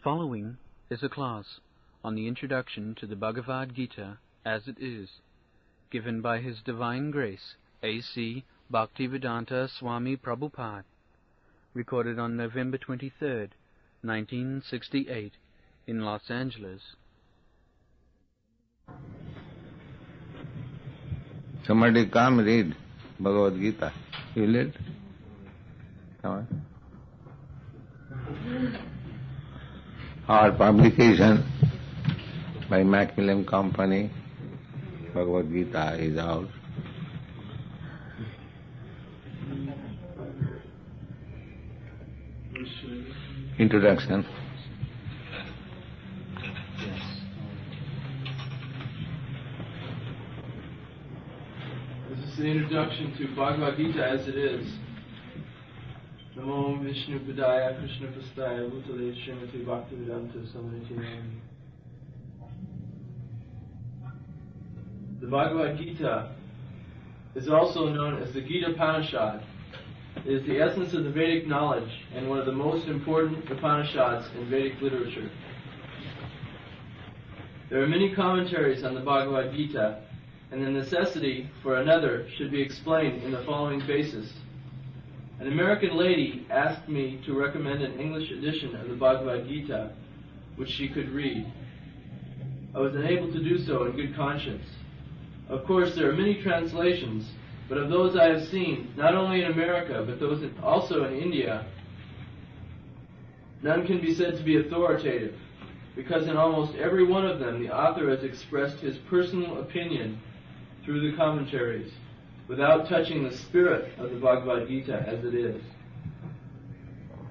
following is a class on the introduction to the Bhagavad Gita as it is, given by His Divine Grace, A.C. Bhaktivedanta Swami Prabhupada, recorded on November 23rd, 1968, in Los Angeles. Somebody come read Bhagavad Gita. You read? Come on. Our publication by Macmillan Company, Bhagavad Gita, is out. Introduction. This is the introduction to Bhagavad Gita as it is. Namo Vishnu Padaya Krishna Pastaya Bhutale Srimati Bhakti Vedanta Samaniti Nami. The Bhagavad Gita is also known as the Gita Upanishad. It is the essence of the Vedic knowledge and one of the most important Upanishads in Vedic literature. There are many commentaries on the Bhagavad Gita, and the necessity for another should be explained in the following basis. An American lady asked me to recommend an English edition of the Bhagavad Gita, which she could read. I was unable to do so in good conscience. Of course, there are many translations, but of those I have seen, not only in America, but those also in India, none can be said to be authoritative, because in almost every one of them the author has expressed his personal opinion through the commentaries, without touching the spirit of the Bhagavad Gita as it is.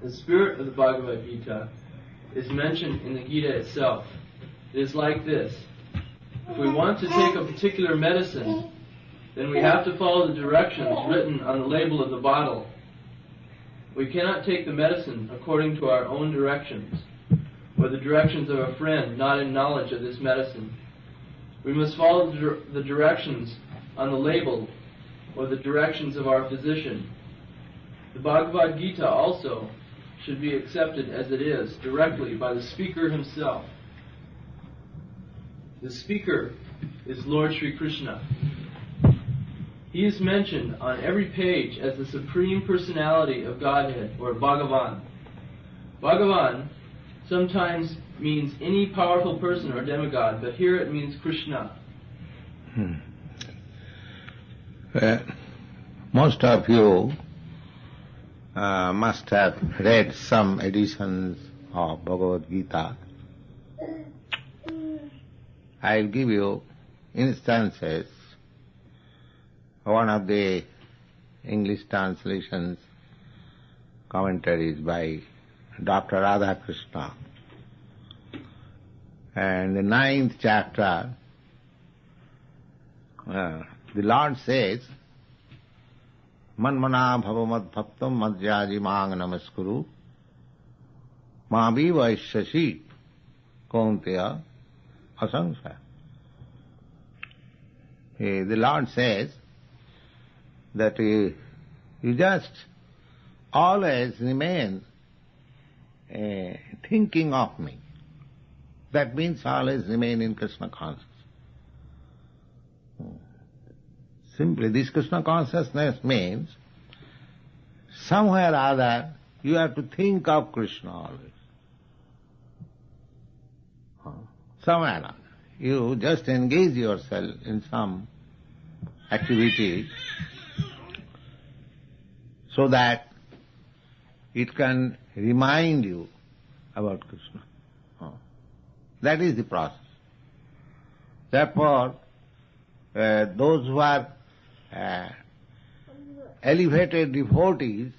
The spirit of the Bhagavad Gita is mentioned in the Gita itself. It is like this. If we want to take a particular medicine, then we have to follow the directions written on the label of the bottle. We cannot take the medicine according to our own directions, or the directions of a friend not in knowledge of this medicine. We must follow the directions on the label, or the directions of our physician. The Bhagavad Gita also should be accepted as it is, directly by the speaker himself. The speaker is Lord Sri Krishna. He is mentioned on every page as the Supreme Personality of Godhead, or Bhagavan. Bhagavan sometimes means any powerful person or demigod, but here it means Krishna. Most of you must have read some editions of Bhagavad Gita. I'll give you instances. One of the English translations, commentaries by Dr. Radhakrishna. And the 9th chapter, the Lord says, Manmana bhavamad bhaktam madhyaji mang namaskuru ma vivaishashi kaunteya asangsaya. The Lord says that you just always remain thinking of me. That means always remain in Krishna consciousness. Simply, this Krishna consciousness means somewhere or other you have to think of Krishna always. Somewhere or other. You just engage yourself in some activity so that it can remind you about Krishna. That is the process. Therefore, those who are elevated devotees,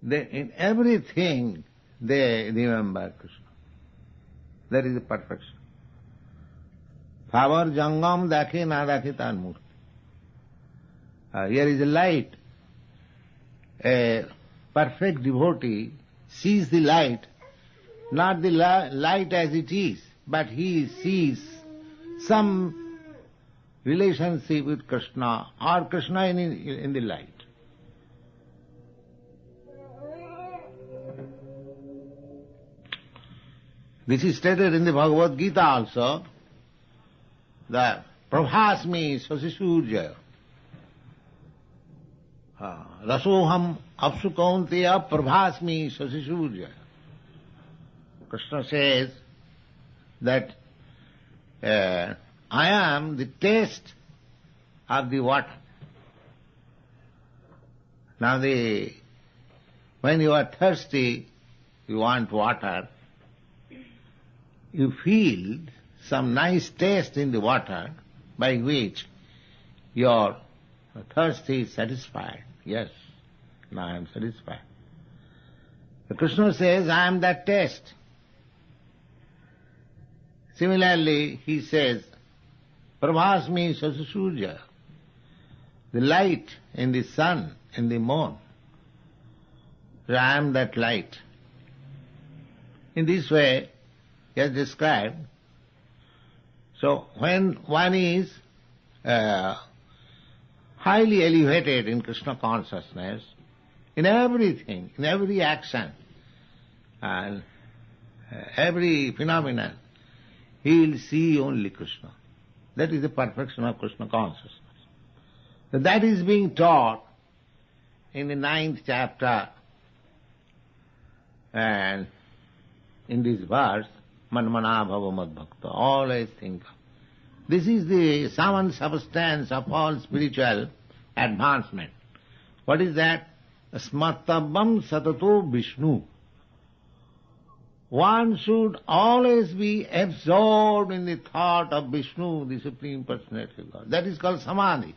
in everything they remember Krishna. That is the perfection. Power jangam dakhe na dakhe tan murti. Here is a light. A perfect devotee sees the light, not the light as it is, but he sees some relationship with Krishna or Krishna in the light. This is stated in the Bhagavad Gita also, that prabhasmi sasisurjaya. Rasoham apsu kaunteya prabhasmi sasisurjaya. Krishna says that I am the taste of the water. Now when you are thirsty, you want water, you feel some nice taste in the water by which your thirst is satisfied. Yes, now I am satisfied. The Krishna says, I am that taste. Similarly, he says, Prabhasmi Sasusurja, the light in the sun, in the moon. I am that light. In this way, he has described. So, when one is highly elevated in Krishna consciousness, in everything, in every action, and every phenomenon, he will see only Krishna. That is the perfection of Krishna consciousness. So that is being taught in the 9th chapter, and in this verse, Manmana bhava mad bhakta, always think. This is the sum and substance of all spiritual advancement. What is that? Smartabam satato Vishnu. One should always be absorbed in the thought of Vishnu, the Supreme Personality of God. That is called Samadhi.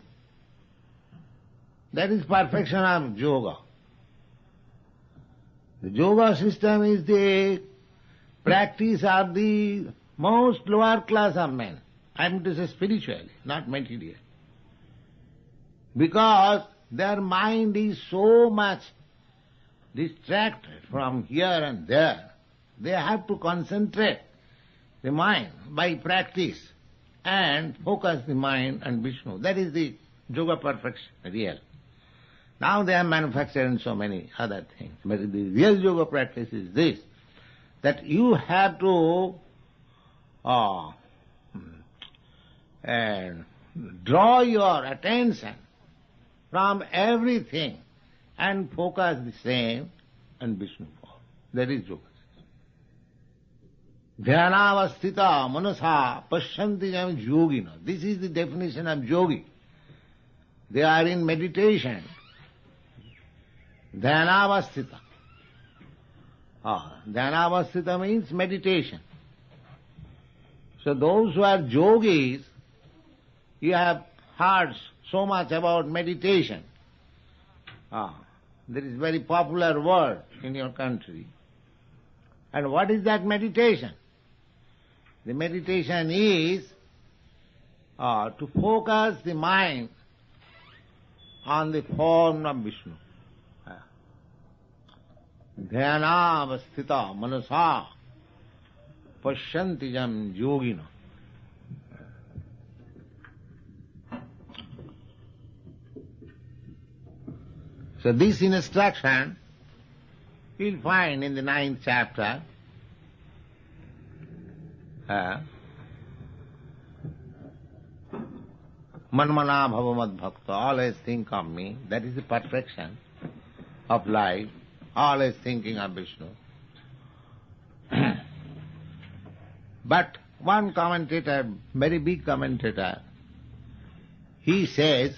That is perfection of yoga. The yoga system is the practice of the most lower class of men. I mean to say spiritually, not materially. Because their mind is so much distracted from here and there, they have to concentrate the mind by practice and focus the mind on Vishnu. That is the yoga perfection, real. Now they are manufacturing so many other things. But the real yoga practice is this, that you have to draw your attention from everything and focus the same on Vishnu. That is yoga. Dhyanavastita manasa pashyanti jam yogina. This is the definition of yogi. They are in meditation. Dhyanavastita. Dhyanavastita means meditation. So those who are yogis, you have heard so much about meditation. There is very popular word in your country. And what is that meditation? The meditation is to focus the mind on the form of Vishnu. Dhyanavastita manasa pashyanti jam yogina. So this instruction you'll find in the 9th chapter. Manmana bhavamad bhakta, always think of me. That is the perfection of life, always thinking of Vishnu. But one commentator, very big commentator, he says,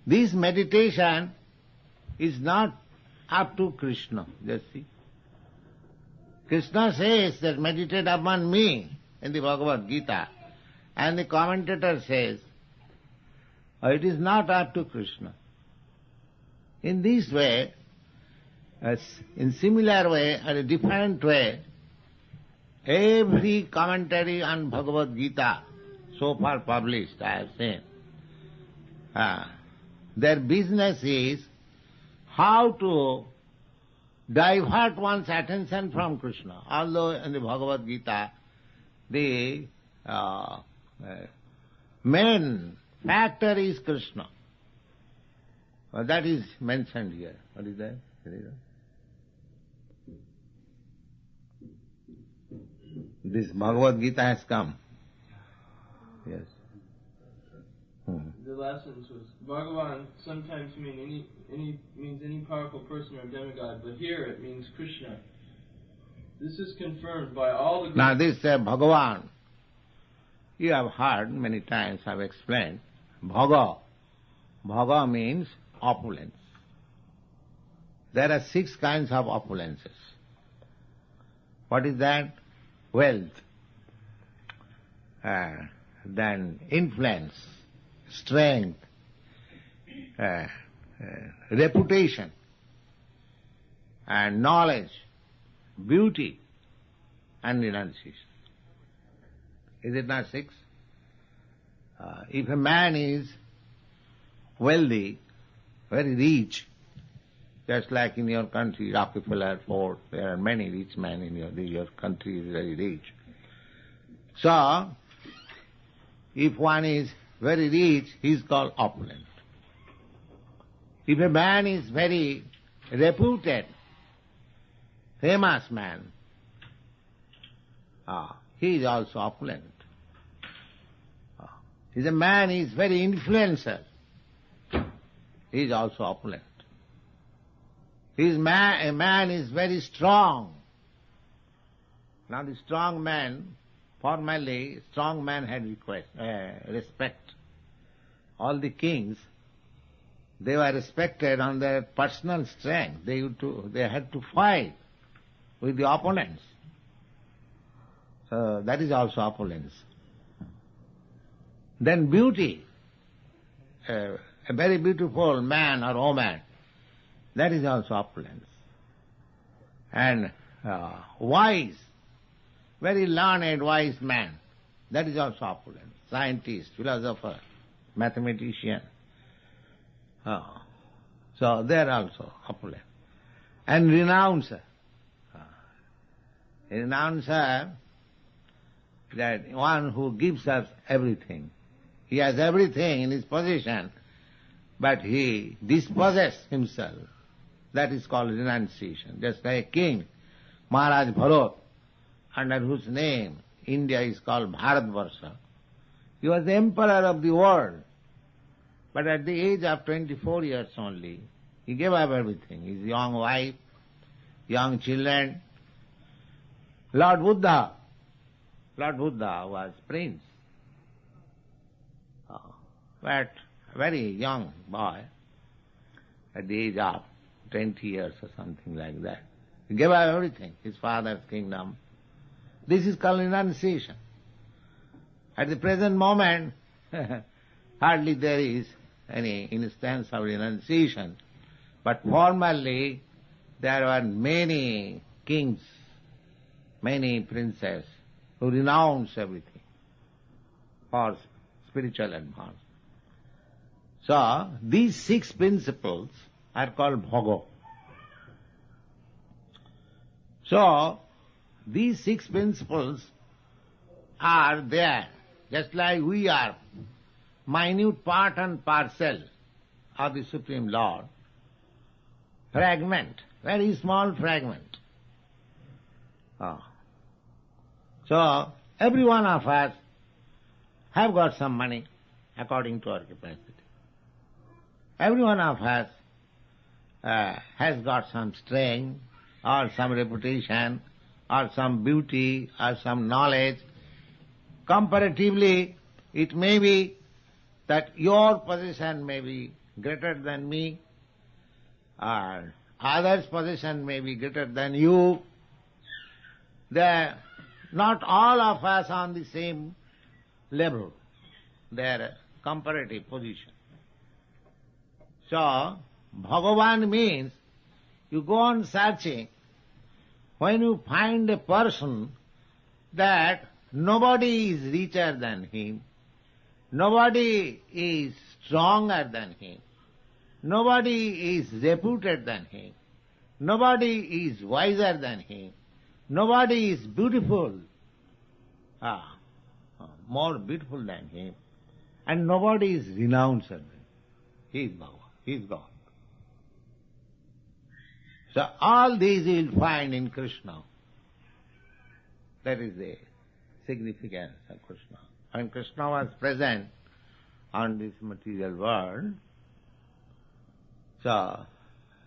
this meditation is not up to Krishna. Just see. Krishna says that meditate upon me in the Bhagavad Gita, and the commentator says, it is not up to Krishna. In this way, in similar way, or a different way, every commentary on Bhagavad Gita so far published, I have seen, their business is how to divert one's attention from Krishna. Although in the Bhagavad Gita, the main factor is Krishna. That is mentioned here. What is that? this Bhagavad Gita has come. Yes. The last sentence was Bhagavan sometimes means any powerful person or demigod, but here it means Krishna. This is confirmed by all the... Now this Bhagavan, you have heard many times, I have explained. Bhaga. Bhaga means opulence. There are 6 kinds of opulences. What is that? Wealth, then influence, strength, reputation, and knowledge, beauty, and renunciation. Is it not 6? If a man is wealthy, very rich, just like in your country, Rockefeller, Ford, there are many rich men in your country is very rich. So, if one is very rich, he is called opulent. If a man is very reputed, famous man, he is also opulent. If a man is very influencer, he is also opulent. A man is very strong. Now the strong man, formerly, strong man had respect. All the kings, they were respected on their personal strength. They had to fight with the opponents. So that is also opulence. Then beauty, a very beautiful man or woman, that is also opulence. And wise, very learned, wise man, that is also opulence. Scientist, philosopher, mathematician. So they are also opulent. And renouncer. A renouncer, that one who gives us everything. He has everything in his possession, but he dispossesses himself. That is called renunciation. Just like a king, Maharaj Bharat, under whose name India is called Bharatvarsha. He was the emperor of the world. But at the age of 24 years only, he gave up everything. His young wife, young children. Lord Buddha was prince. But a very young boy, at the age of 20 years or something like that. He gave up everything, his father's kingdom. This is called renunciation. At the present moment, hardly there is any instance of renunciation. But formerly, there were many kings, many princes who renounced everything for spiritual advance. So, these 6 principles are called bhoga. So, these 6 principles are there, just like we are minute part and parcel of the Supreme Lord. Fragment, very small fragment. So, every one of us have got some money according to our capacity. Every one of us has got some strength, or some reputation, or some beauty, or some knowledge. Comparatively, it may be that your position may be greater than me, or others' position may be greater than you. Not all of us on the same level, their comparative position. So, Bhagavan means you go on searching. When you find a person that nobody is richer than him, nobody is stronger than him, nobody is reputed than him, nobody is wiser than him, nobody is beautiful, more beautiful than him, and nobody is renouncer than him. He is Bhagavan, he is God. So all these you will find in Krishna. That is the significance of Krishna. When Krishna was present on this material world, so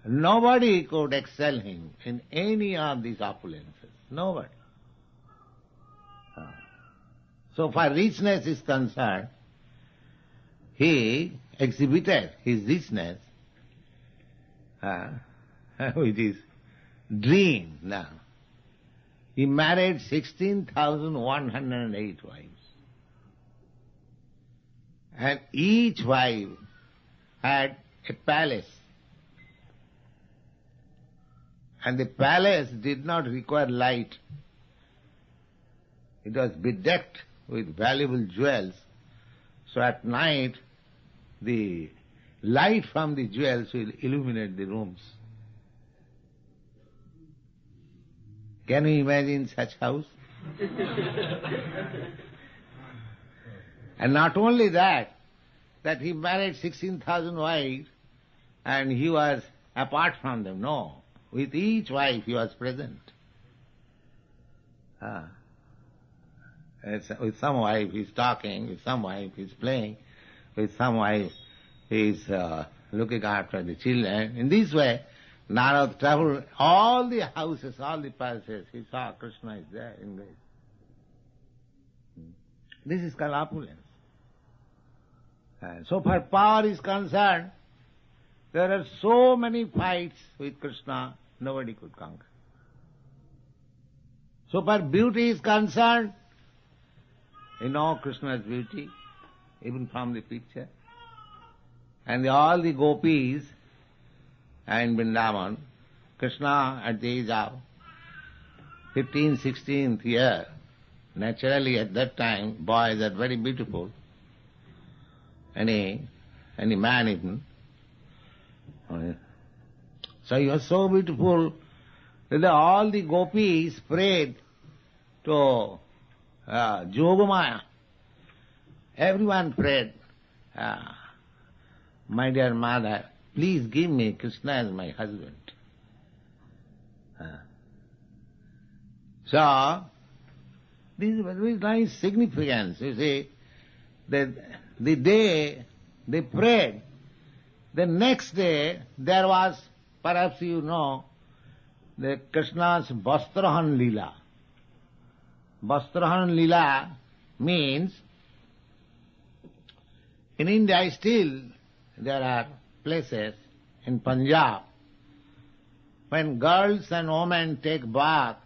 nobody could excel him in any of these opulences. Nobody. So far richness is concerned, he exhibited his richness, which is dream now. He married 16,108 wives. And each wife had a palace. And the palace did not require light. It was bedecked with valuable jewels. So at night, the light from the jewels will illuminate the rooms. Can you imagine such house? And not only that he married 16,000 wives and he was apart from them. No, with each wife he was present. With some wife he is talking, with some wife he is playing, with some wife he is looking after the children. In this way, Narada traveled all the houses, all the palaces. He saw Krishna is there in this. This is called opulence. And so far power is concerned, there are so many fights with Krishna, nobody could conquer. So far beauty is concerned, you know Krishna's beauty, even from the picture. And all the gopis in Vrindavan, Krishna at the age of 15th, 16th year, naturally at that time boys are very beautiful. Any man even. So he was so beautiful that all the gopis prayed to Jogamaya. Everyone prayed, my dear mother, please give me Krishna as my husband. So, this is very nice significance. You see, that the day they prayed, the next day there was, perhaps you know, the Krishna's Vastrahan Leela. Vastrahan Leela means, in India still there are places in Punjab, when girls and women take bath,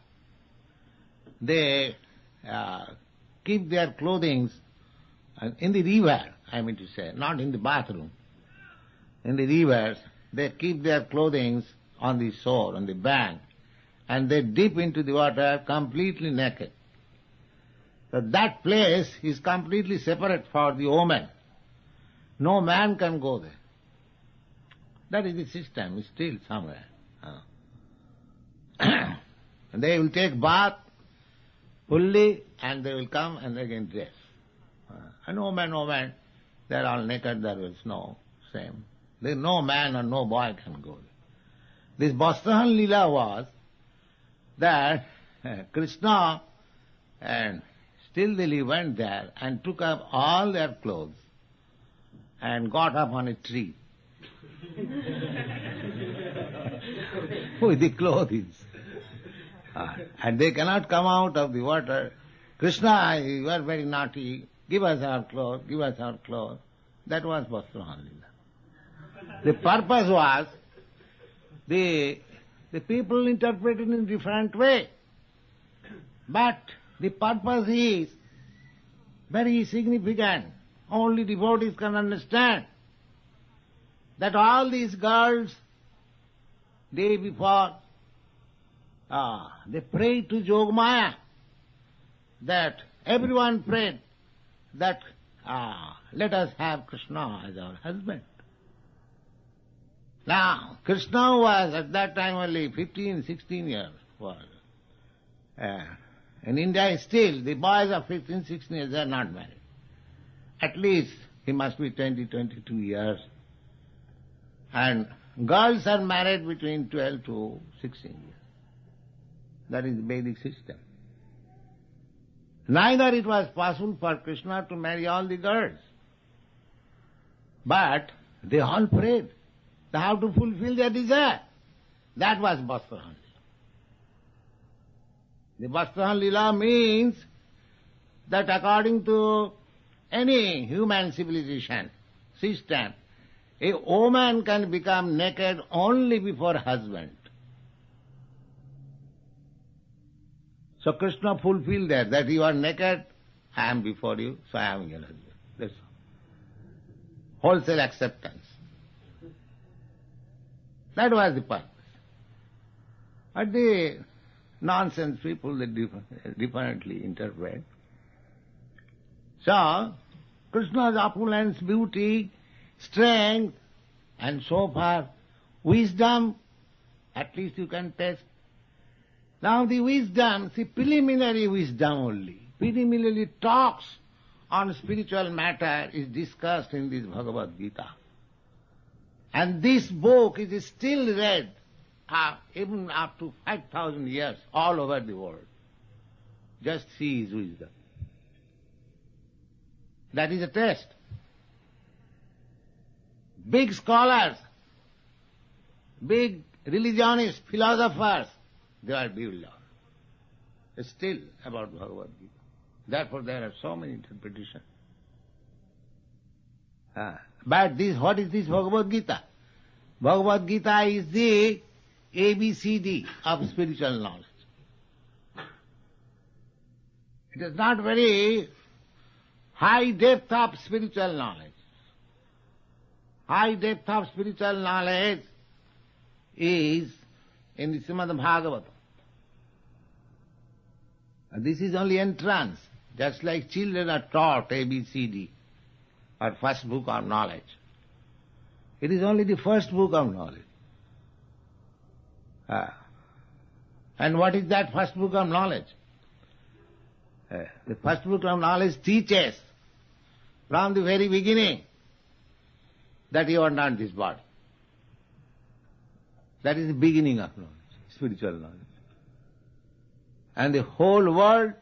they keep their clothing in the river, I mean to say, not in the bathroom. In the rivers, they keep their clothing on the shore, on the bank, and they dip into the water completely naked. So that place is completely separate for the woman. No man can go there. That is the system, it's still somewhere. They will take bath fully and they will come and again dress. And woman, they are all naked, there is no shame. There is no man or no boy can go there. This Vastrahan Leela was that Krishna and stealthily went there and took up all their clothes and got up on a tree with the clothes. And they cannot come out of the water. Krishna, you are very naughty, give us our clothes, give us our clothes. That was Vastrahan Leela. The purpose was, the people interpreted in different way. But the purpose is very significant. Only devotees can understand that all these girls, day before, they prayed to Jogamaya, that everyone prayed that let us have Krishna as our husband. Now, Krishna was at that time only 15, 16 years old. In India still, the boys of 15, 16 years, they are not married. At least he must be 20, 22 years. And girls are married between 12 to 16 years. That is the Vedic system. Neither it was possible for Krishna to marry all the girls. But they all prayed. They have to fulfill their desire. That was Vastrahan Lila. The Vastrahan Lila means that according to any human civilization system, a woman can become naked only before husband. So Krishna fulfilled that you are naked, I am before you, so I am your husband. That's all. Wholesale acceptance. That was the purpose. But the nonsense people, they differently interpret. So, Krishna's opulence, beauty, strength, and so far, wisdom, at least you can test. Now the wisdom, see, preliminary wisdom only, preliminary talks on spiritual matter is discussed in this Bhagavad Gita. And this book is still read even up to 5,000 years all over the world. Just see his wisdom. That is a test. Big scholars, big religionists, philosophers, they are divulged still about Bhagavad Gita. Therefore there are so many interpretations. But what is this Bhagavad Gita? Bhagavad Gita is the ABCD of spiritual knowledge. It is not very high depth of spiritual knowledge. High depth of spiritual knowledge is in the Srimad Bhagavatam. This is only entrance, just like children are taught ABCD, or first book of knowledge. It is only the first book of knowledge. And what is that first book of knowledge? The first book of knowledge teaches from the very beginning that you are not this body. That is the beginning of knowledge, spiritual knowledge. And the whole world,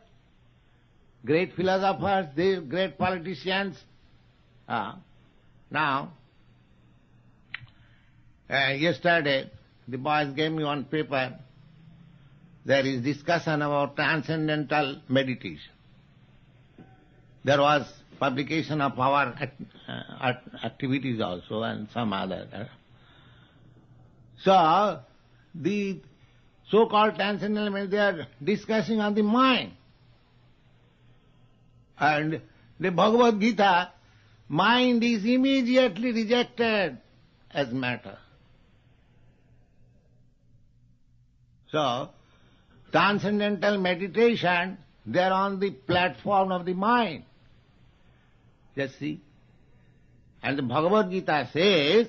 great philosophers, the great politicians, now, yesterday the boys gave me one paper, there is discussion about transcendental meditation. There was publication of our activities also and some other. So, the so-called transcendental meditation, they are discussing on the mind. And the Bhagavad Gita, mind is immediately rejected as matter. So, transcendental meditation, they are on the platform of the mind. Just see. And the Bhagavad Gita says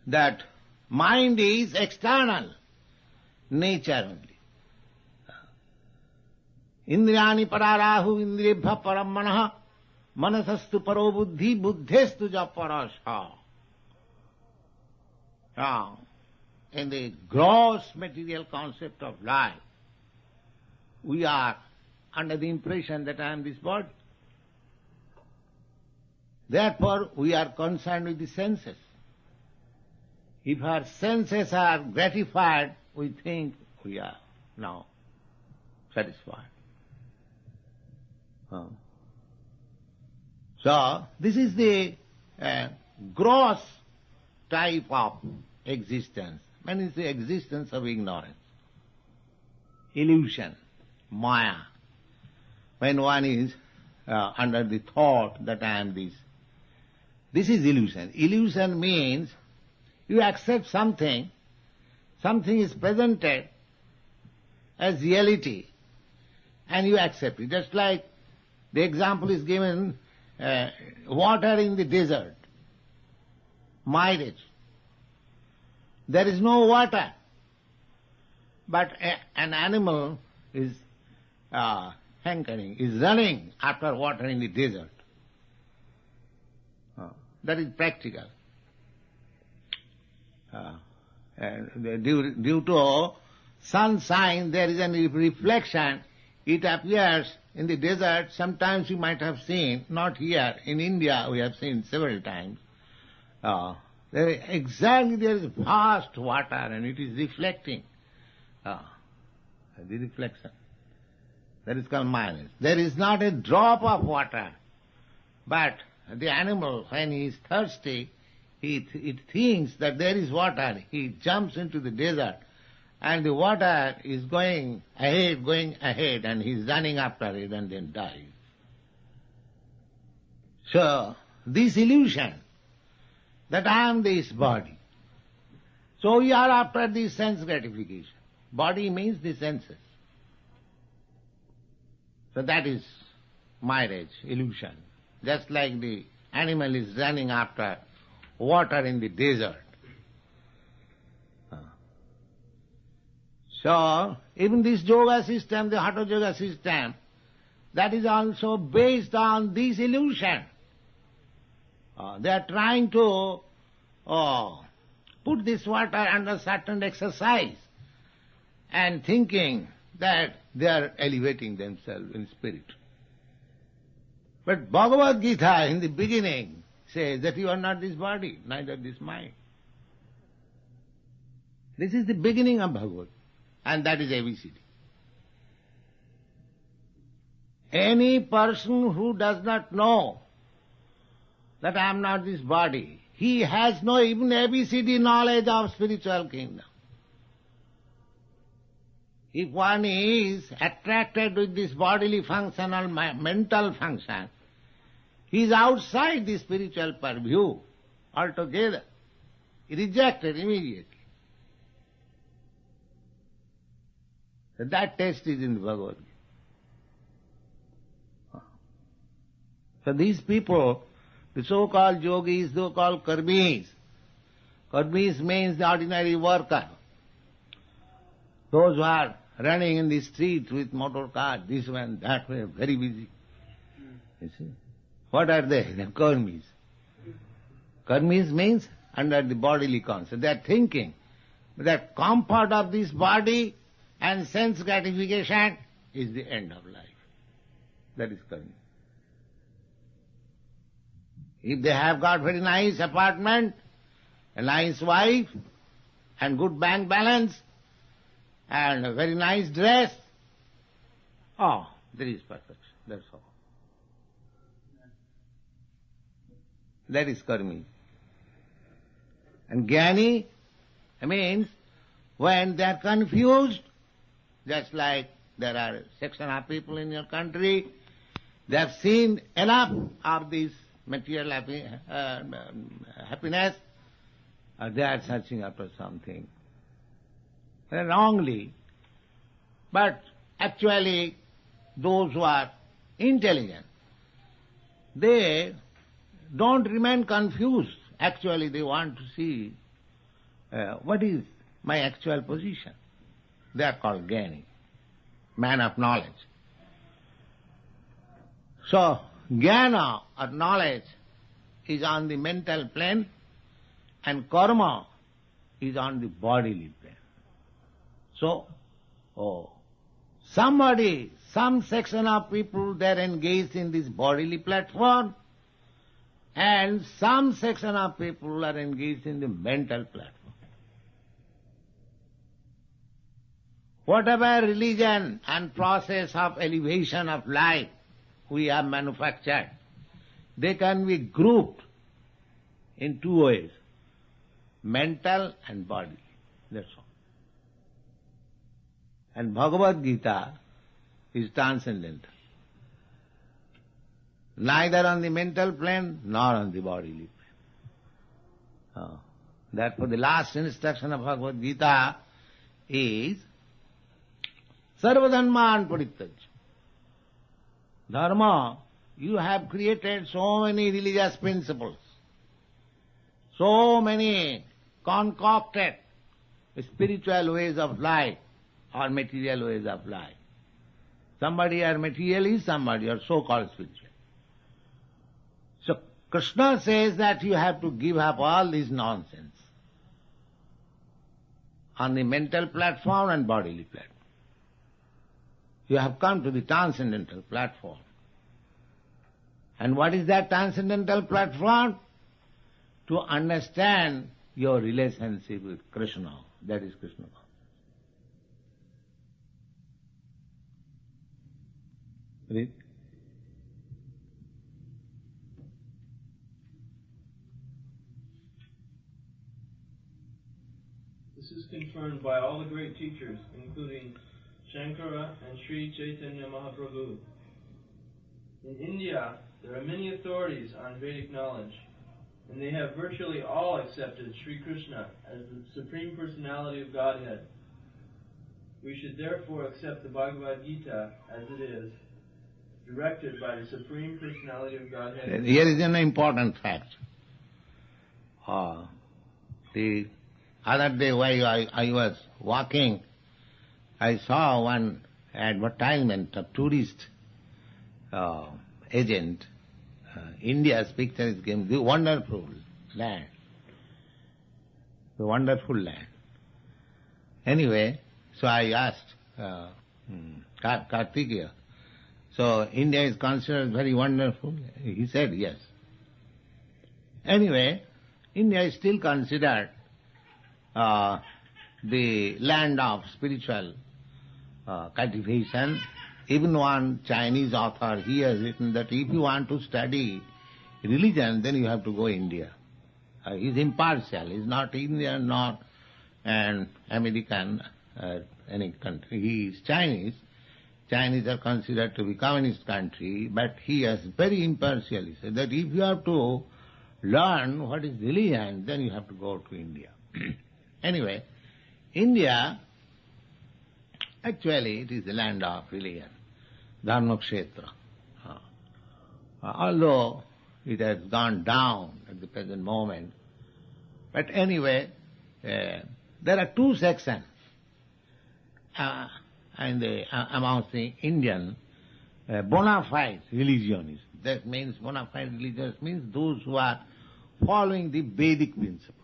that mind is external nature only. Indriyani pararahu indriyabhya param manah manasastu paro buddhi buddhestu ja parasha. In the gross material concept of life, we are under the impression that I am this body. Therefore, we are concerned with the senses. If our senses are gratified, we think we are now satisfied. So, this is the gross type of existence. And it's the existence of ignorance, illusion, maya. When one is under the thought that I am this. This is illusion. Illusion means you accept something, something is presented as reality, and you accept it. Just like the example is given, water in the desert, mirage. There is no water, but an animal is hankering, is running after water in the desert. That is practical. And due to sunshine, there is a reflection It appears in the desert. Sometimes you might have seen, not here, in India we have seen several times. There is vast water and it is reflecting. The reflection. That is called minus. There is not a drop of water, but the animal, when he is thirsty, it thinks that there is water. He jumps into the desert, and the water is going ahead, and he is running after it and then dies. So, this illusion that I am this body. So we are after this sense gratification. Body means the senses. So that is marriage, illusion. Just like the animal is running after water in the desert. So, even this yoga system, the Hatha Yoga system, that is also based on this illusion. They are trying to put this water under certain exercise and thinking that they are elevating themselves in spirit. But Bhagavad Gita in the beginning says that you are not this body, neither this mind. This is the beginning of Bhagavad, and that is ABCD. Any person who does not know that I am not this body, he has no even ABCD knowledge of spiritual kingdom. If one is attracted with this bodily function or mental function, he is outside the spiritual purview altogether, rejected immediately. So that test is in the Bhagavad Gita. So these people, the so-called yogis, so-called karmis means the ordinary worker, those who are running in the street with motor cars, this one, that way, very busy. You see? What are they? They are karmis. Karmis means under the bodily concept. They are thinking that comfort of this body and sense gratification is the end of life. That is karmi. If they have got very nice apartment, a nice wife, and good bank balance, and a very nice dress, there is perfection. That's all. That is karmi. And jnani means when they are confused, just like there are a section of people in your country, they have seen enough of this material happiness, they are searching after something. Wrongly, but actually those who are intelligent, they don't remain confused. Actually they want to see what is my actual position. They are called jnani, man of knowledge. So jnana or knowledge is on the mental plane and karma is on the bodily plane. So, some section of people, they are engaged in this bodily platform, and some section of people are engaged in the mental platform. Whatever religion and process of elevation of life we have manufactured, they can be grouped in two ways, mental and bodily. That's all. And Bhagavad Gita is transcendental. Neither on the mental plane nor on the bodily plane. Therefore the last instruction of Bhagavad Gita is Sarvadharman Parityajya. Dharma, you have created so many religious principles, so many concocted spiritual ways of life or material ways of life. Somebody are materialist, somebody are so-called spiritual. So Krishna says that you have to give up all this nonsense on the mental platform and bodily platform. You have come to the transcendental platform. And what is that transcendental platform? To understand your relationship with Krishna. That is Krishna consciousness. Read. This is confirmed by all the great teachers, including Shankara and Sri Chaitanya Mahaprabhu. In India, there are many authorities on Vedic knowledge, and they have virtually all accepted Sri Krishna as the Supreme Personality of Godhead. We should therefore accept the Bhagavad Gita as it is, directed by the Supreme Personality of Godhead. Here is an important fact. The other day while I was walking, I saw one advertisement of tourist agent. India's picture is given, the wonderful land. The wonderful land. Anyway, so I asked Kartikeya, so India is considered very wonderful? He said yes. Anyway, India is still considered the land of spiritual cultivation. Even one Chinese author, he has written that if you want to study religion, then you have to go India. He's impartial. He's not Indian, not an American, any country. He is Chinese. Chinese are considered to be communist country, but he is very impartial. He said that if you have to learn what is religion, then you have to go to India. Anyway, India, actually it is the land of religion, Dharma Kshetra. Although it has gone down at the present moment, but anyway, there are two sections amongst the Indian bona fide religionists. That means bona fide religionists means those who are following the Vedic principles.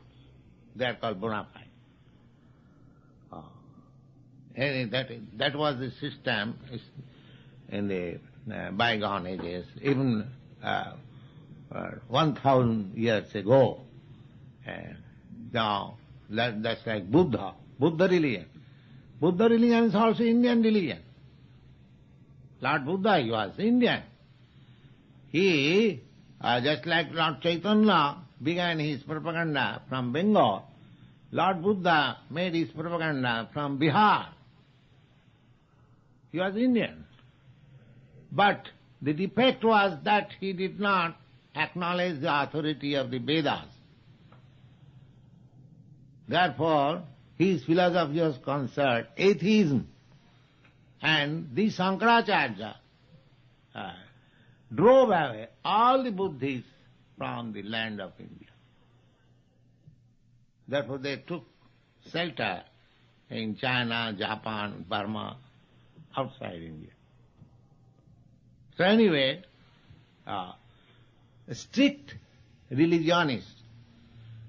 They are called bona fide. That was the system in the bygone ages, even 1,000 years ago. Now, that's like Buddha religion. Buddha religion is also Indian religion. Lord Buddha, he was Indian. He, just like Lord Chaitanya began his propaganda from Bengal, Lord Buddha made his propaganda from Bihar. He was Indian. But the defect was that he did not acknowledge the authority of the Vedas. Therefore, his philosophy was considered atheism. And the Shankaracharya drove away all the Buddhists from the land of India. Therefore they took shelter in China, Japan, Burma, outside India. So anyway, strict religionists,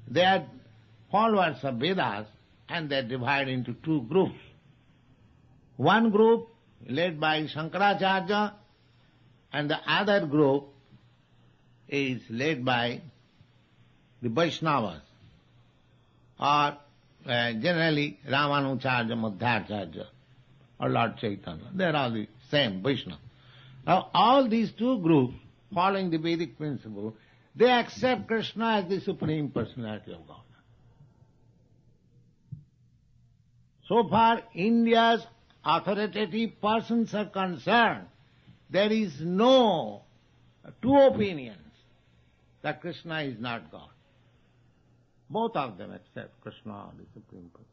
they are followers of Vedas and they are divided into two groups. One group led by Shankaracharya and the other group is led by the Vaishnavas or generally Ramanujarya, Madhvacharya or Lord Chaitanya. They are all the same, Vaishnava. Now all these two groups, following the Vedic principle, they accept Krishna as the Supreme Personality of God. So far India's authoritative persons are concerned, there is no two opinions that Krishna is not God. Both of them accept Krishna, the Supreme Personality.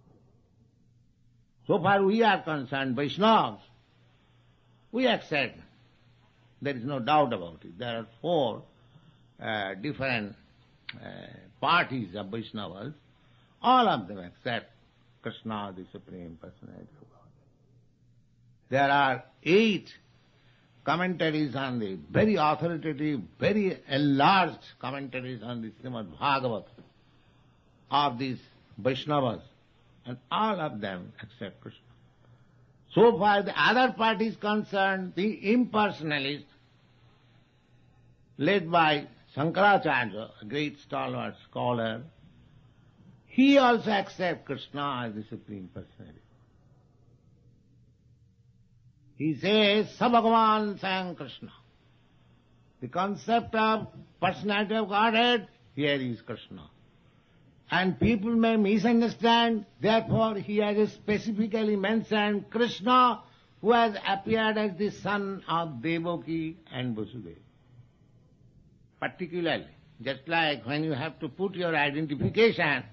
So far we are concerned, Vaishnavas, we accept. There is no doubt about it. There are four different parties of Vaishnavas. All of them accept Krishna, the Supreme Personality of God. There are 8 commentaries on the very authoritative, very enlarged commentaries on the Srimad Bhagavad of these Vaishnavas, and all of them accept Krishna. So far the other party is concerned, the impersonalist, led by Shankaracharya, a great stalwart scholar, he also accepts Krishna as the Supreme Personality. He says, Sa Bhagavan Sang Krishna. The concept of personality of Godhead, here is Krishna. And people may misunderstand, therefore he has specifically mentioned Krishna, who has appeared as the son of Devaki and Vasudeva. Particularly, just like when you have to put your identification,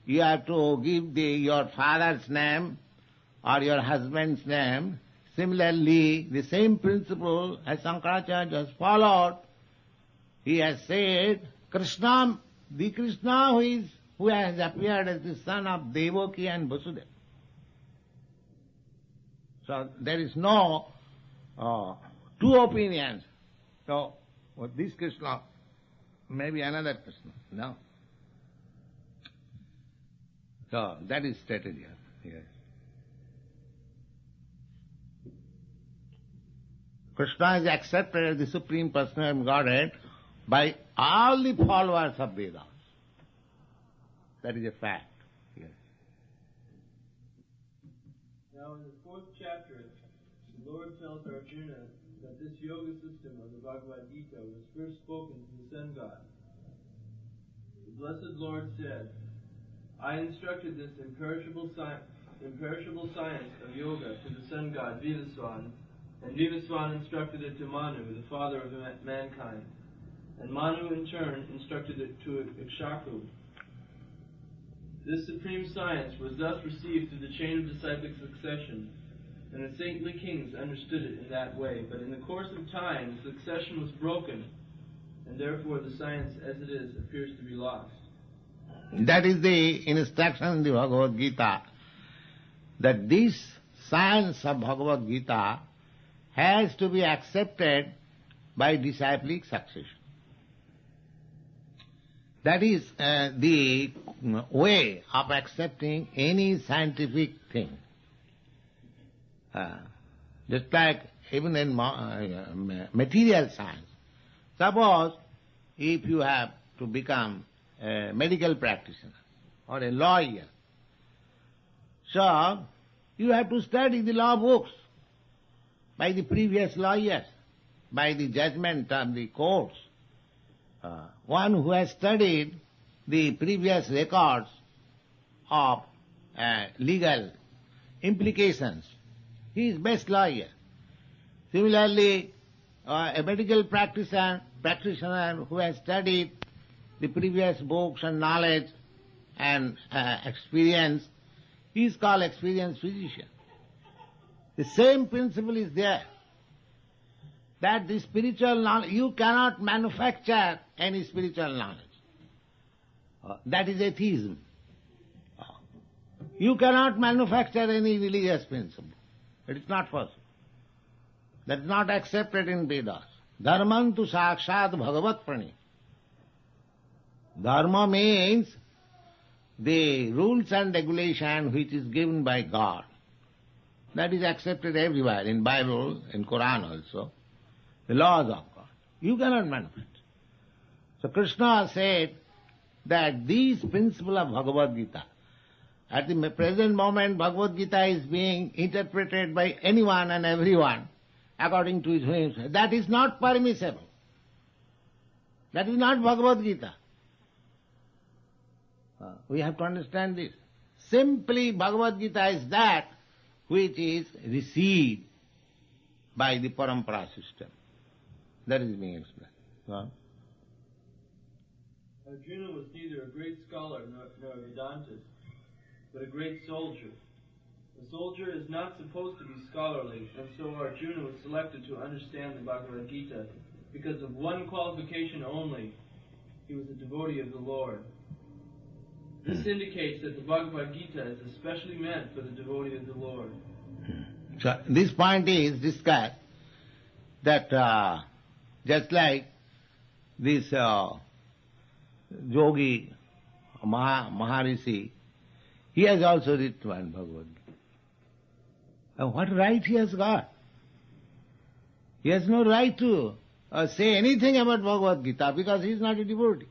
you have to give your father's name or your husband's name. Similarly, the same principle as Shankaracharya has followed, he has said, Krishna, the Krishna who has appeared as the son of Devaki and Vasudeva. So there is no two opinions. So this Krishna, maybe another Krishna. No. So that is stated here. Yes. Krishna is accepted as the Supreme Personality of Godhead by all the followers of Vedas. That is a fact. Yes. Now in the 4th chapter, the Lord tells Arjuna that this yoga system of the Bhagavad Gita was first spoken to the sun god. The Blessed Lord said, I instructed this imperishable science of yoga to the sun god Vivasvan, and Vivasvan instructed it to Manu, the father of mankind. And Manu in turn instructed it to Ikshaku. This supreme science was thus received through the chain of disciplic succession, and the saintly kings understood it in that way. But in the course of time, the succession was broken, and therefore the science as it is appears to be lost. That is the instruction in the Bhagavad Gita, that this science of Bhagavad Gita has to be accepted by disciplic succession. That is the way of accepting any scientific thing. Just like even in material science. Suppose if you have to become a medical practitioner or a lawyer, so you have to study the law books by the previous lawyers, by the judgment of the courts. One who has studied the previous records of legal implications, he is best lawyer. Similarly, a medical practitioner who has studied the previous books and knowledge and experience, he is called experienced physician. The same principle is there, that the spiritual knowledge, you cannot manufacture any spiritual knowledge. That is atheism. You cannot manufacture any religious principle. It is not possible. That is not accepted in Vedas. Dharman tu sakshat bhagavat prani. Dharma means the rules and regulation which is given by God. That is accepted everywhere, in Bible, in Quran also. The laws of God. You cannot manufacture. So Krishna said that these principles of Bhagavad Gita, at the present moment Bhagavad Gita is being interpreted by anyone and everyone according to his whims. That is not permissible. That is not Bhagavad Gita. We have to understand this. Simply Bhagavad Gita is that which is received by the parampara system. That is being explained. Arjuna was neither a great scholar nor a Vedantist, but a great soldier. A soldier is not supposed to be scholarly, and so Arjuna was selected to understand the Bhagavad Gita because of one qualification only. He was a devotee of the Lord. This indicates that the Bhagavad Gita is especially meant for the devotee of the Lord. So this point is discussed that just like this yogi, Maharishi, he has also written one Bhagavad What right he has got? He has no right to say anything about Bhagavad Gita because he is not a devotee.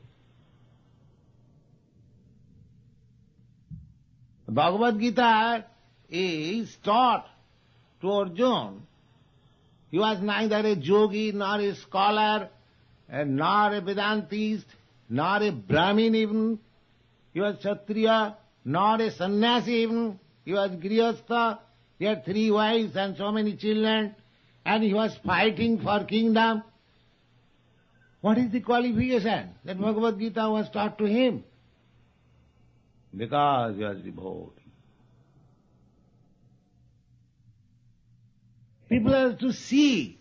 Bhagavad Gita is taught to Arjuna. He was neither a yogi, nor a scholar, nor a Vedantist, nor a Brahmin even. He was Kshatriya, nor a sannyasi even. He was Grihastha. He had 3 wives and so many children. And he was fighting for kingdom. What is the qualification that Bhagavad Gita was taught to him? Because he was devotee. People have to see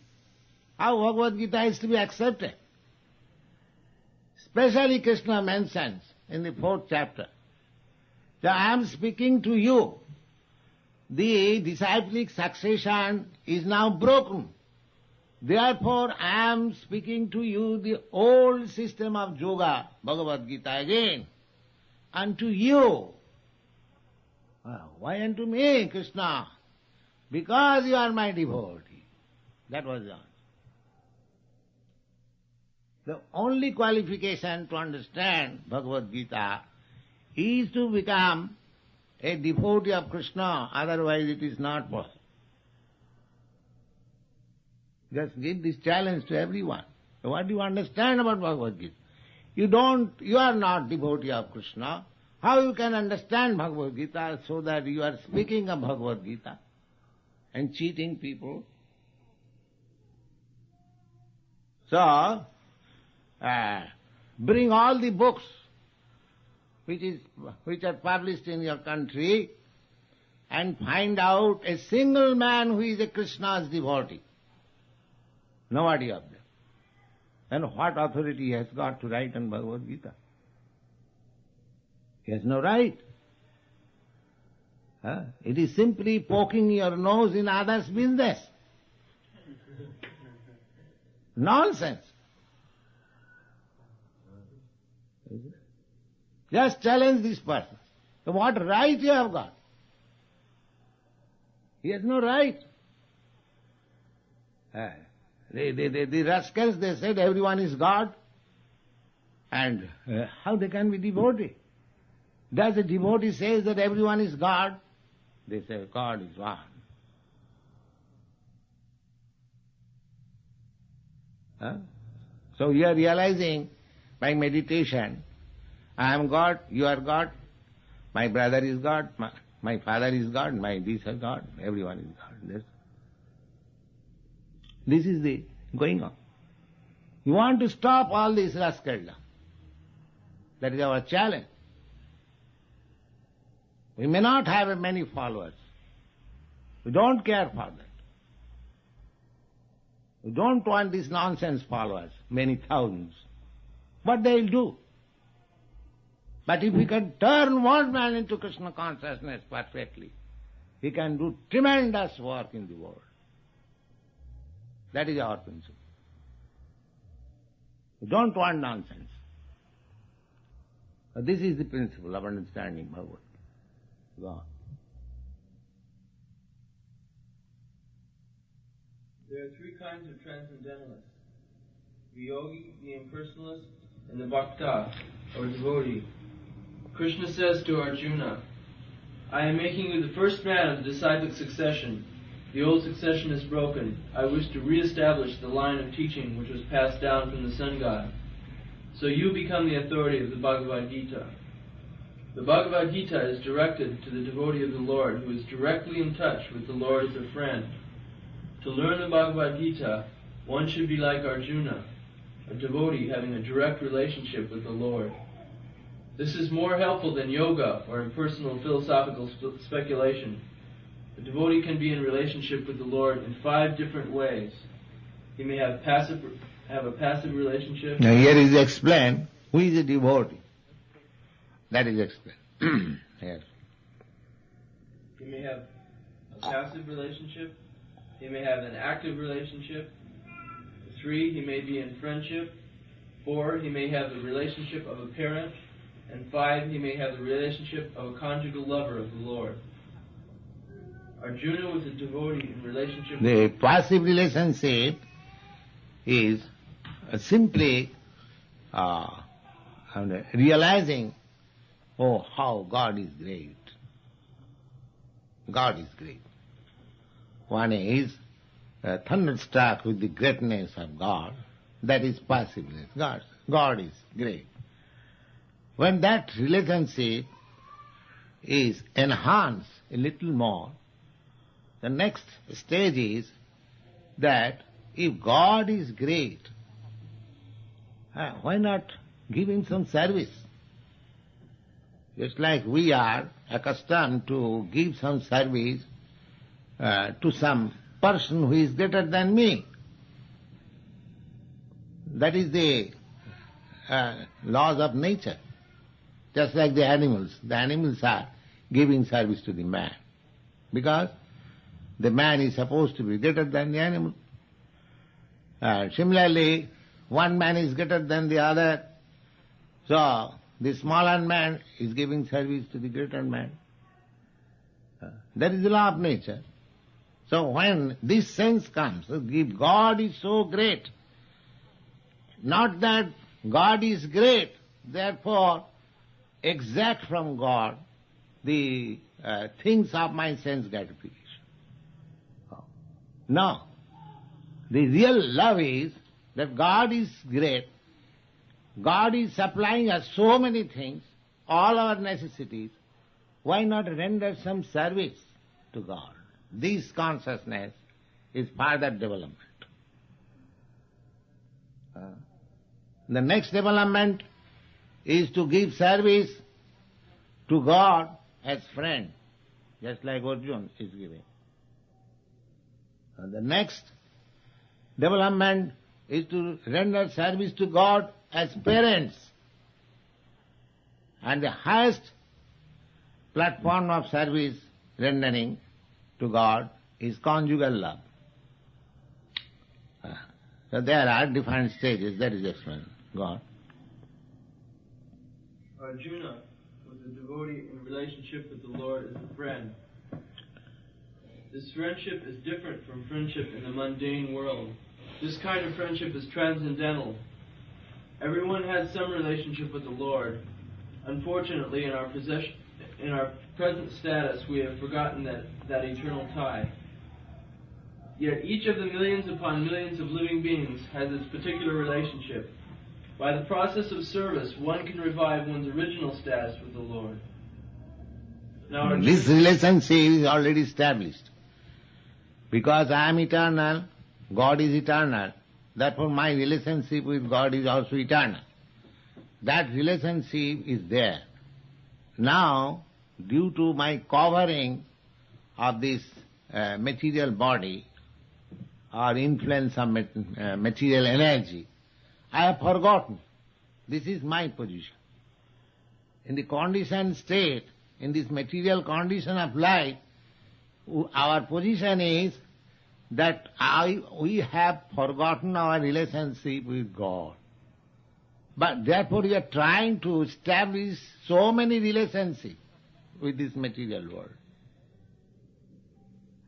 how Bhagavad Gita is to be accepted. Especially Krishna mentions in the 4th chapter that I am speaking to you. The disciplic succession is now broken. Therefore I am speaking to you the old system of yoga, Bhagavad Gita again, unto you. Why unto me, Krishna? Because you are my devotee. That was the answer. The only qualification to understand Bhagavad Gita is to become a devotee of Krishna, otherwise it is not possible. Just give this challenge to everyone. What do you understand about Bhagavad Gita? You are not devotee of Krishna. How you can understand Bhagavad Gita so that you are speaking of Bhagavad Gita and cheating people? So, bring all the books which are published in your country and find out a single man who is a Krishna's devotee. Nobody of them. Then what authority he has got to write on Bhagavad Gita? He has no right. It is simply poking your nose in others' business. Nonsense. Just challenge this person. So what right you have got? He has no right. The rascals, they said everyone is God. And how they can be devotee? Does a devotee say that everyone is God? They say God is one. So you are realizing by meditation, I am God, you are God, my brother is God, my father is God, my this is God, everyone is God. This is the going on. You want to stop all this rascaldom. That is our challenge. We may not have many followers. We don't care for that. We don't want these nonsense followers, many thousands. What they'll do. But if we can turn one man into Krishna consciousness perfectly, he can do tremendous work in the world. That is our principle. We don't want nonsense. This is the principle of understanding Bhagavad Gita. There are 3 kinds of transcendentalists: the yogi, the impersonalist, and the bhakta, or devotee. Krishna says to Arjuna, I am making you the first man of the disciplic succession. The old succession is broken. I wish to re-establish the line of teaching which was passed down from the sun god. So you become the authority of the Bhagavad Gita. The Bhagavad Gita is directed to the devotee of the Lord who is directly in touch with the Lord as a friend. To learn the Bhagavad Gita, one should be like Arjuna, a devotee having a direct relationship with the Lord. This is more helpful than yoga or impersonal philosophical speculation. The devotee can be in relationship with the Lord in 5 different ways. He may have a passive relationship. Now here is explained who is a devotee. That is explained. Yes. He may have a passive relationship. He may have an active relationship. 3, he may be in friendship. 4, he may have the relationship of a parent. And 5, he may have the relationship of a conjugal lover of the Lord. Arjuna was a devotee in relationship The passive relationship is simply realizing, oh, how God is great. God is great. One is thunderstruck with the greatness of God. That is passiveness. God is great. When that relationship is enhanced a little more, the next stage is that if God is great, why not give Him some service? Just like we are accustomed to give some service to some person who is greater than me. That is the laws of nature. Just like the animals. The animals are giving service to the man, because the man is supposed to be greater than the animal. Similarly, one man is greater than the other, so the smaller man is giving service to the greater man. That is the law of nature. So when this sense comes, if God is so great, not that God is great, therefore exact from God the things of my sense gratification. No. The real love is that God is great, God is supplying us so many things, all our necessities. Why not render some service to God? This consciousness is further development. The next development is to give service to God as friend, just like Arjuna is giving. The next development is to render service to God as parents. And the highest platform of service rendering to God is conjugal love. So there are different stages, that is explained. God. Arjuna was a devotee in relationship with the Lord as a friend. This friendship is different from friendship in the mundane world. This kind of friendship is transcendental. Everyone has some relationship with the Lord. Unfortunately, in our present status, we have forgotten that eternal tie. Yet each of the millions upon millions of living beings has its particular relationship. By the process of service, one can revive one's original status with the Lord. Now, this relationship is already established. Because I am eternal, God is eternal, therefore my relationship with God is also eternal. That relationship is there. Now, due to my covering of this material body or influence of material energy, I have forgotten. This is my position. In the conditioned state, in this material condition of life, our position is that we have forgotten our relationship with God. But therefore we are trying to establish so many relationships with this material world.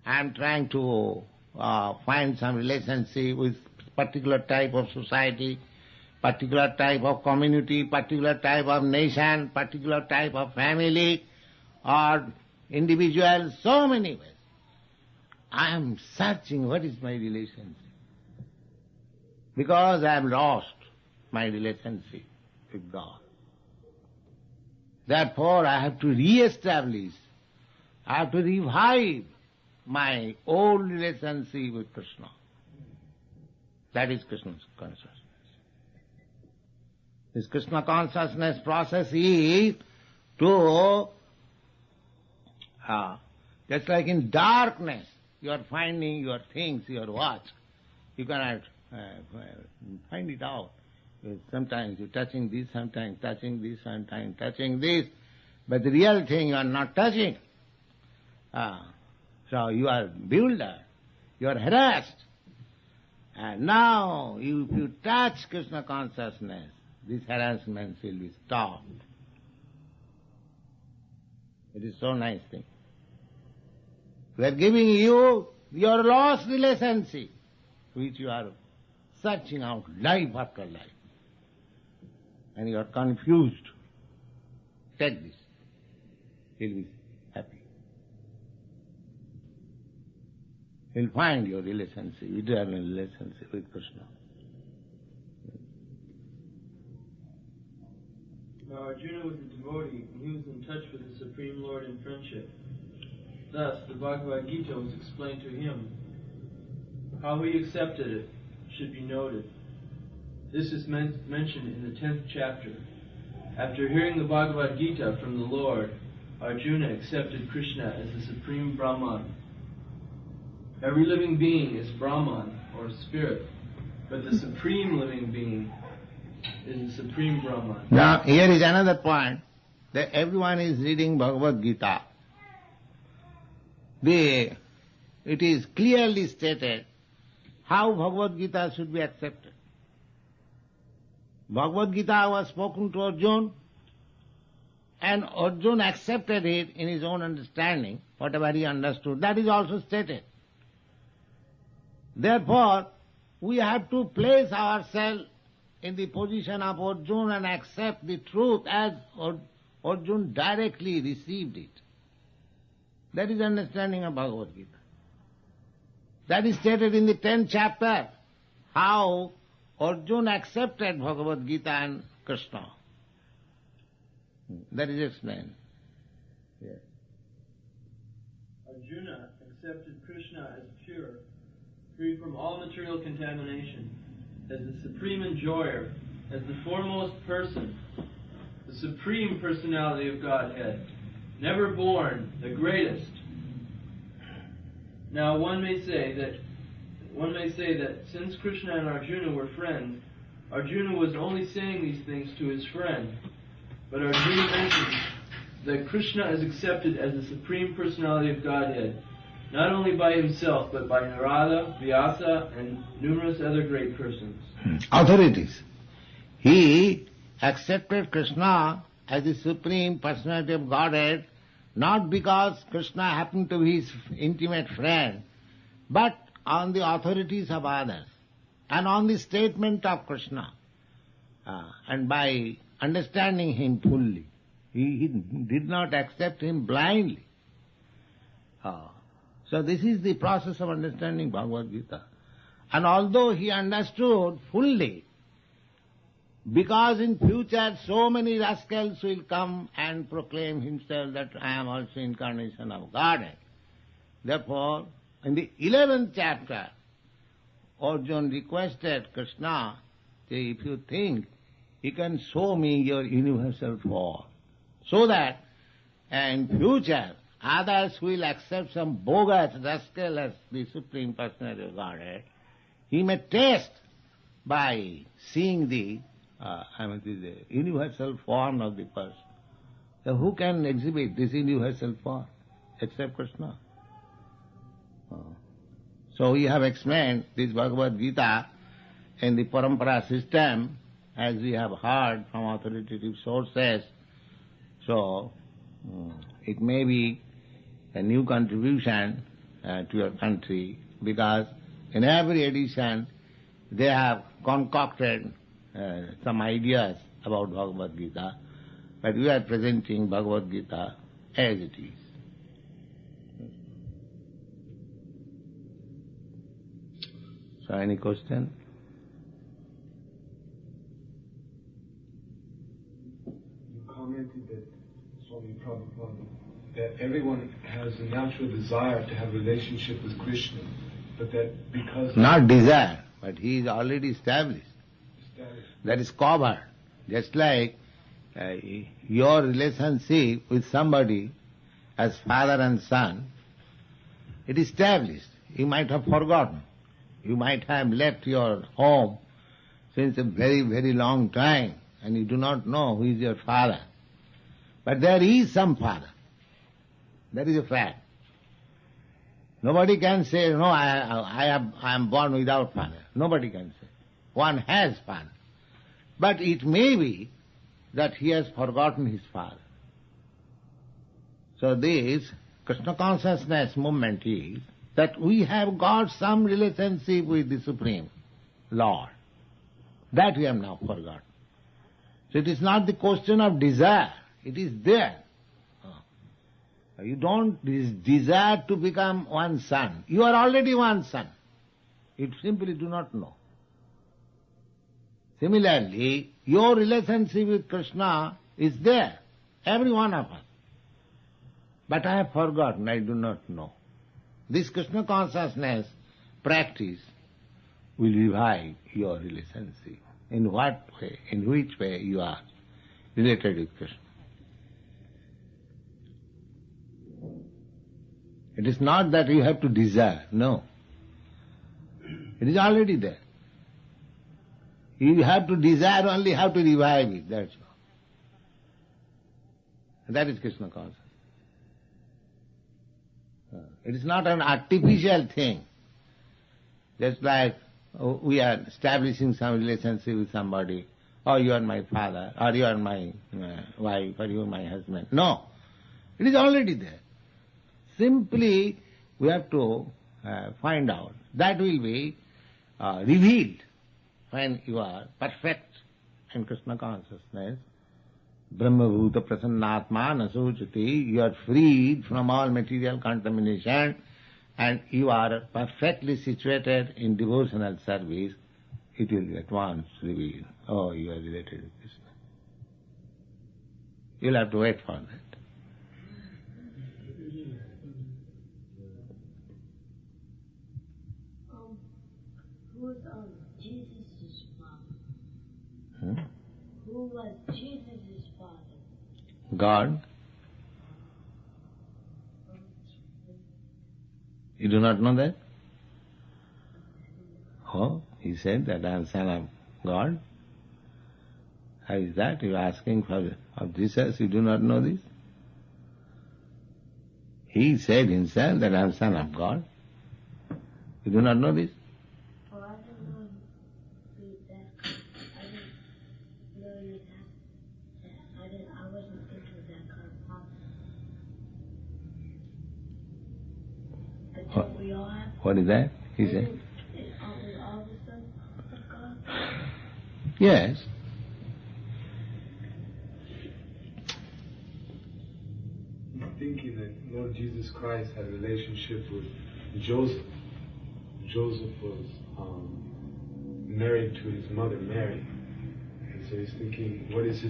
I am trying to find some relationship with particular type of society, particular type of community, particular type of nation, particular type of family, or individual, so many ways. I am searching what is my relationship. Because I have lost my relationship with God. Therefore I have to re-establish, I have to revive my old relationship with Krishna. That is Krishna's consciousness. This Krishna consciousness process is to, just like in darkness, you are finding your things, your watch. You cannot find it out. Sometimes you're touching this, sometimes touching this, sometimes touching this. But the real thing you are not touching. So you are bewildered. You are harassed. And now, if you touch Krishna consciousness, this harassment will be stopped. It is so nice thing. We are giving you your lost relationship, which you are searching out life after life. And you are confused. Take this. You'll be happy. You'll find your relationship, eternal relationship with Krishna. Now Arjuna was a devotee, and he was in touch with the Supreme Lord in friendship. Thus, the Bhagavad Gita was explained to him. How he accepted it should be noted. This is mentioned in the 10th chapter. After hearing the Bhagavad Gita from the Lord, Arjuna accepted Krishna as the Supreme Brahman. Every living being is Brahman, or spirit, but the Supreme living being is the Supreme Brahman. Now, here is another point, that everyone is reading Bhagavad Gita. It is clearly stated how Bhagavad Gita should be accepted. Bhagavad Gita was spoken to Arjuna, and Arjuna accepted it in his own understanding, whatever he understood. That is also stated. Therefore, we have to place ourselves in the position of Arjuna and accept the truth as Arjuna directly received it. That is understanding of Bhagavad Gita. That is stated in the 10th chapter, how Arjuna accepted Bhagavad Gita and Krishna. That is explained. Yes. Arjuna accepted Krishna as pure, free from all material contamination, as the supreme enjoyer, as the foremost person, the supreme personality of Godhead, never born, the greatest. Now one may say that since Krishna and Arjuna were friends, Arjuna was only saying these things to his friend. But Arjuna mentions that Krishna is accepted as the supreme personality of Godhead, not only by himself, but by Narada, Vyasa, and numerous other great persons. Authorities. He accepted Krishna as the supreme personality of Godhead, not because Krishna happened to be his intimate friend, but on the authorities of others, and on the statement of Krishna, and by understanding him fully. He did not accept him blindly. So this is the process of understanding Bhagavad Gita. And although he understood fully, because in future so many rascals will come and proclaim himself that I am also incarnation of Godhead. Therefore, in the 11th chapter, Arjuna requested Krishna, say, if you think you can show me your universal form, so that in future others will accept some bogus rascal as the Supreme Personality of Godhead, he may test by seeing the universal form of the person. So who can exhibit this universal form except Krishna? So we have explained this Bhagavad Gita in the parampara system, as we have heard from authoritative sources. So it may be a new contribution to your country, because in every edition they have concocted some ideas about Bhagavad Gita, but we are presenting Bhagavad Gita as it is. So any question? You commented that, Swami Prabhupada, that everyone has a natural desire to have a relationship with Krishna, but that because... Not desire, but he is already established. That is covered. Just like your relationship with somebody as father and son, it is established. You might have forgotten. You might have left your home since a very, very long time, and you do not know who is your father. But there is some father. That is a fact. Nobody can say, no, I am born without father. Nobody can say. One has father. But it may be that he has forgotten his father. So this Krishna consciousness movement is that we have got some relationship with the Supreme Lord. That we have now forgotten. So it is not the question of desire, it is there. You don't desire to become one son. You are already one son. You simply do not know. Similarly, your relationship with Krishna is there, every one of us. But I have forgotten, I do not know. This Krishna consciousness practice will revive your relationship. In what way, in which way you are related with Krishna. It is not that you have to desire, no. It is already there. You have to desire only how to revive it, that's all. That is Krishna consciousness. It is not an artificial thing. Just like we are establishing some relationship with somebody, or you are my father, or you are my wife, or you are my husband. No, it is already there. Simply we have to find out. That will be revealed when you are perfect in Krishna consciousness. Brahma bhuta prasannatma nasuchati. You are freed from all material contamination and you are perfectly situated in devotional service. It will be at once revealed. Oh, you are related with Krishna. You will have to wait for that. Who was Jesus' father? Who was Jesus' father? God. You do not know that? Oh, he said that I am son of God. How is that? You are asking of Jesus, you do not know this? He said himself that I am son of God. You do not know this? Oh, I didn't know that. I didn't know you that. I wasn't thinking of that kind of father. But don't we all have? What is that? He said. Aren't we all the sons of God? Yes. I'm thinking that Lord Jesus Christ had a relationship with Joseph. Joseph was married to his mother Mary. And so he's thinking, what is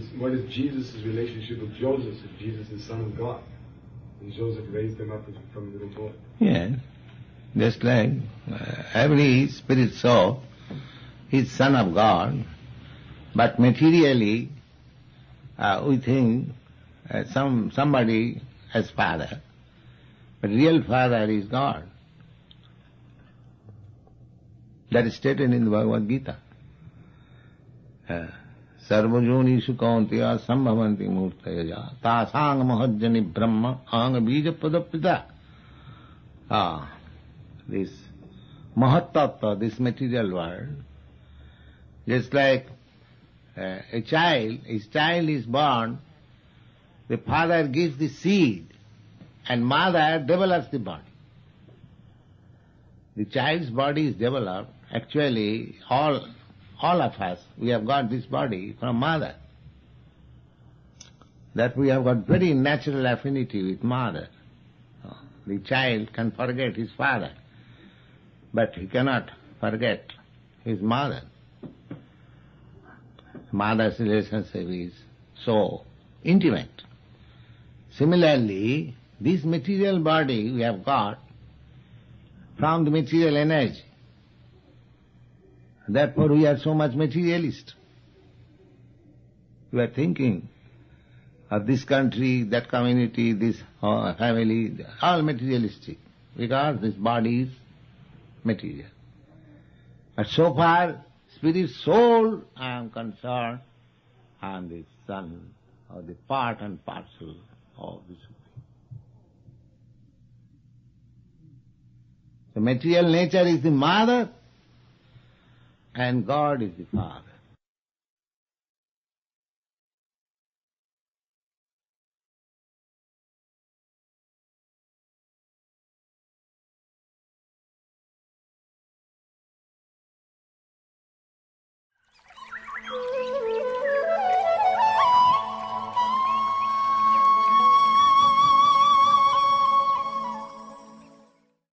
Jesus' relationship with Joseph if Jesus is son of God? And Joseph raised him up from a little boy. Yes. Just like every spirit soul is son of God, but materially we think somebody as father, but real father is God. That is stated in the Bhagavad Gita. Sarvajonishu kaunteya sambhavanti murtayaja tasang mahajjani brahma anga bija padapita. This mahattattva, this material world, just like a child, his child is born, the father gives the seed and mother develops the body. The child's body is developed. Actually, all of us, we have got this body from mother. That we have got very natural affinity with mother. The child can forget his father, but he cannot forget his mother. Mother's relationship is so intimate. Similarly, this material body we have got from the material energy. Therefore we are so much materialist. We are thinking of this country, that community, this family, all materialistic, because this body is material. But so far, spirit soul, I am concerned, I am the son, or the part and parcel of the Supreme. The material nature is the mother, and God is the father.